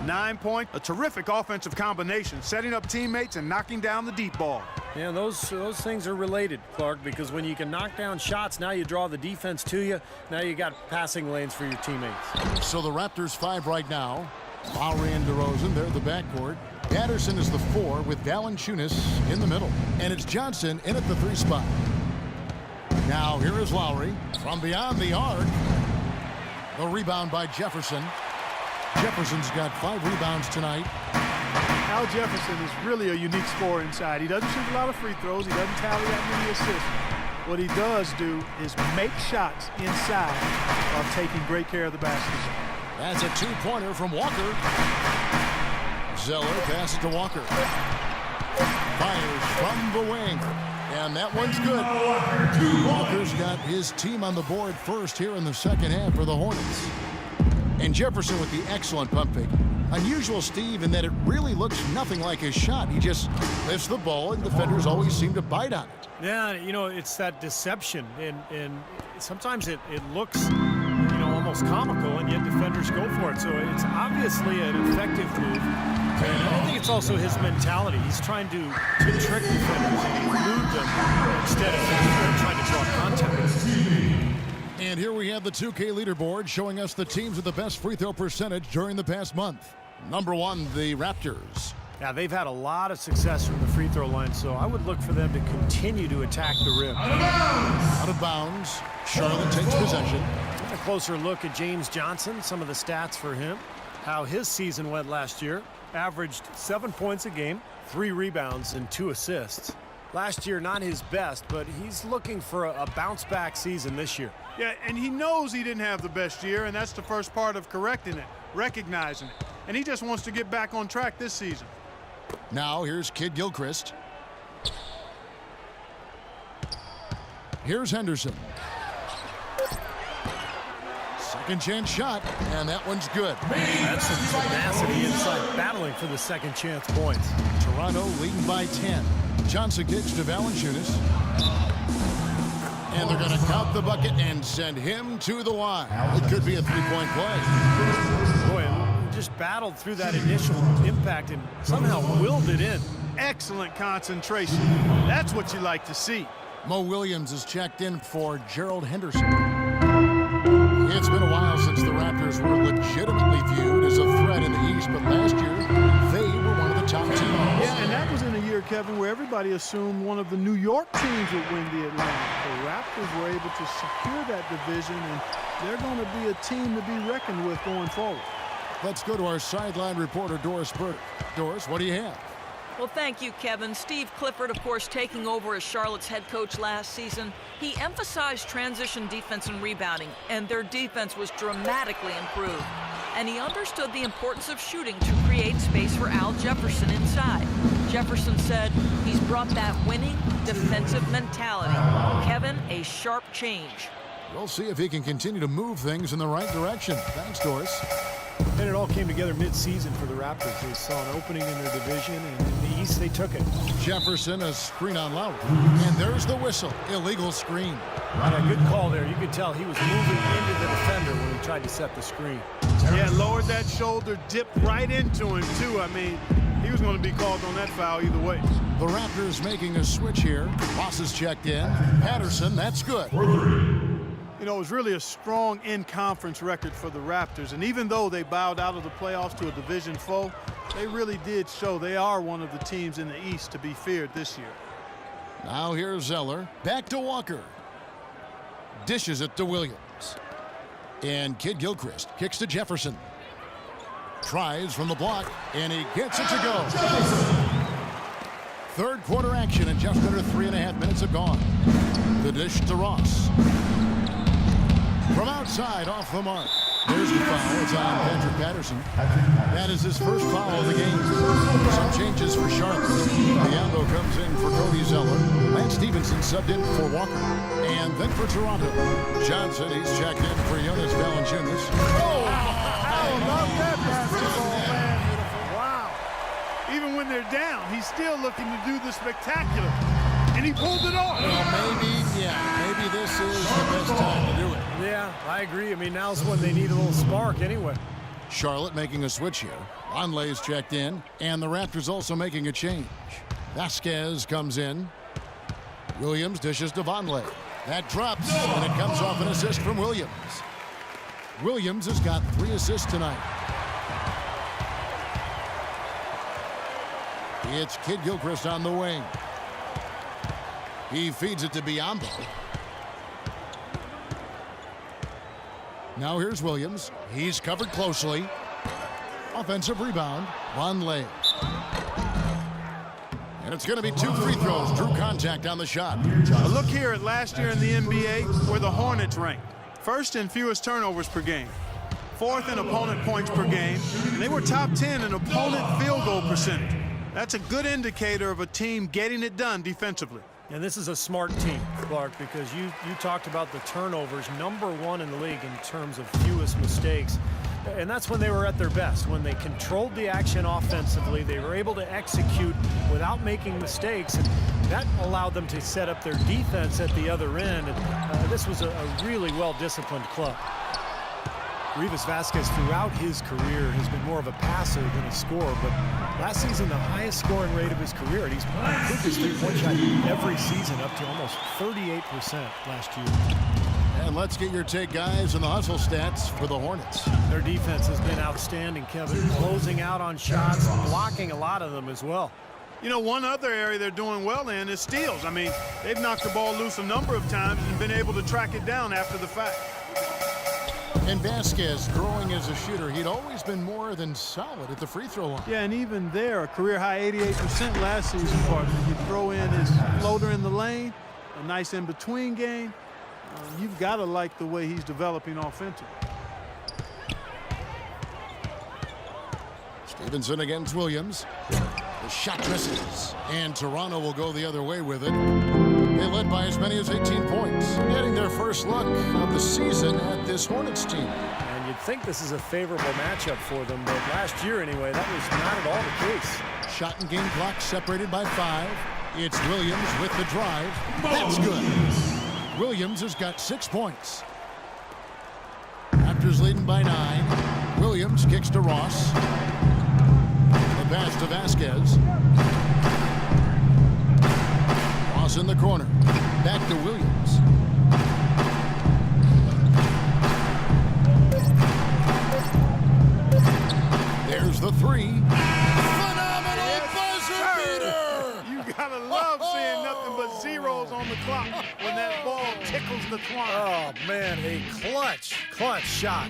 9 points, a terrific offensive combination, setting up teammates and knocking down the deep ball. Yeah, those things are related, Clark, because when you can knock down shots, now you draw the defense to you. Now you got passing lanes for your teammates. So the Raptors 5 right now. Lowry and DeRozan, they're the backcourt. Patterson is the 4 with Valanciunas in the middle. And it's Johnson in at the 3 spot. Now here is Lowry from beyond the arc. The rebound by Jefferson. Jefferson's got 5 rebounds tonight. Al Jefferson is really a unique scorer inside. He doesn't shoot a lot of free throws. He doesn't tally that many assists. What he does do is make shots inside while taking great care of the basket. That's a 2-pointer from Walker. Zeller passes to Walker. Fires from the wing. And that one's good. Walker's got his team on the board first here in the second half for the Hornets. And Jefferson with the excellent pump fake. Unusual, Steve, in that it really looks nothing like his shot. He just lifts the ball, and defenders always seem to bite on it. Yeah, you know, it's that deception. And sometimes it looks, almost comical, and yet defenders go for it. So it's obviously an effective move. And I think it's also his mentality. He's trying to trick defenders and elude them instead of trying to draw contact. And here we have the 2K leaderboard showing us the teams with the best free throw percentage during the past month. Number 1, the Raptors. Yeah, they've had a lot of success from the free throw line, so I would look for them to continue to attack the rim. Out of bounds. Charlotte takes possession. A closer look at James Johnson, some of the stats for him, how his season went last year. Averaged 7 points a game, 3 rebounds, and 2 assists. Last year, not his best, but he's looking for a bounce-back season this year. Yeah, and he knows he didn't have the best year, and that's the first part of correcting it, recognizing it. And he just wants to get back on track this season. Now here's Kid Gilchrist. Here's Henderson. Second chance shot, and that one's good. That's some tenacity inside, battling for the second chance points. Toronto leading by 10. Johnson kicks to Valanciunas. And they're going to count the bucket and send him to the line. It could be a 3-point play. Boy, just battled through that initial impact and somehow willed it in. Excellent concentration. That's what you like to see. Mo Williams is checked in for Gerald Henderson. It's been a while since the Raptors were legitimately viewed as a threat in the East, but last year they were one of the top teams. Yeah, and that was in a year, Kevin, where everybody assumed one of the New York teams would win the Atlantic. The Raptors were able to secure that division, and they're going to be a team to be reckoned with going forward. Let's go to our sideline reporter, Doris Burke. Doris, what do you have? Well, thank you, Kevin. Steve Clifford, of course, taking over as Charlotte's head coach last season. He emphasized transition defense and rebounding, and their defense was dramatically improved. And he understood the importance of shooting to create space for Al Jefferson inside. Jefferson said he's brought that winning defensive mentality. Kevin, a sharp change. We'll see if he can continue to move things in the right direction. Thanks, Doris. And it all came together mid-season for the Raptors. They saw an opening in their division, and in the East, they took it. Jefferson, a screen on Lowry. And there's the whistle. Illegal screen. Right, a good call there. You could tell he was moving into the defender when he tried to set the screen. Yeah, lowered that shoulder, dipped right into him, too. I mean, he was going to be called on that foul either way. The Raptors making a switch here. Moss is checked in. Patterson, that's good. You know, it was really a strong in-conference record for the Raptors. And even though they bowed out of the playoffs to a division foe, they really did show they are one of the teams in the East to be feared this year. Now here's Zeller. Back to Walker. Dishes it to Williams. And Kid Gilchrist kicks to Jefferson. Tries from the block, and he gets it to go. Third quarter action, and just under 3.5 minutes have gone. The dish to Ross. From outside, off the mark. There's the foul. It's on Patrick Patterson. That is his first foul of the game. Some changes for Charlotte. Biyombo comes in for Cody Zeller. Lance Stevenson subbed in for Walker. And then for Toronto, Johnson, he's checked in for Jonas Valanciunas. Oh, I love that basketball, man. Wow. Even when they're down, he's still looking to do the spectacular. And he pulled it off. Well, maybe this is the best time to do it. Yeah, I agree. I mean, now's when they need a little spark anyway. Charlotte making a switch here. Vonleh's checked in, and the Raptors also making a change. Vasquez comes in. Williams dishes to Vonleh. That drops, and it comes off an assist from Williams. Williams has got 3 assists tonight. It's Kid Gilchrist on the wing. He feeds it to Biyombo. Now here's Williams. He's covered closely. Offensive rebound. Vonleh. And it's going to be 2 free throws. Drew contact on the shot. Look here at last year in the NBA where the Hornets ranked. First in fewest turnovers per game. 4th in opponent points per game. And they were top 10 in opponent field goal percentage. That's a good indicator of a team getting it done defensively. And this is a smart team, Clark, because you talked about the turnovers, #1 in the league in terms of fewest mistakes. And that's when they were at their best. When they controlled the action offensively, they were able to execute without making mistakes, and that allowed them to set up their defense at the other end. And this was a really well-disciplined club. Rivas Vasquez throughout his career has been more of a passer than a scorer, but last season the highest scoring rate of his career, and he's improved his three-point shot every season up to almost 38% last year. And let's get your take, guys, on the hustle stats for the Hornets. Their defense has been outstanding, Kevin, closing out on shots, blocking a lot of them as well. You know, one other area they're doing well in is steals. I mean, they've knocked the ball loose a number of times and been able to track it down after the fact. And Vasquez growing as a shooter. He'd always been more than solid at the free throw line. Yeah, and even there, a career-high 88% last season, partner. You throw in his floater in the lane, a nice in-between game. You've got to like the way he's developing offensively. Stevenson against Williams. The shot misses, and Toronto will go the other way with it. They led by as many as 18 points, getting their first look of the season at this Hornets team. And you'd think this is a favorable matchup for them, but last year anyway, that was not at all the case. Shot and game clock separated by 5. It's Williams with the drive. That's good. Williams has got 6 points. Raptors leading by 9. Williams kicks to Ross. The pass to Vasquez. Ross in the corner. Back to Williams. There's the 3. Phenomenal buzzer beater! You gotta love seeing nothing but zeros on the clock when that ball tickles the twine. Oh, man, a clutch shot.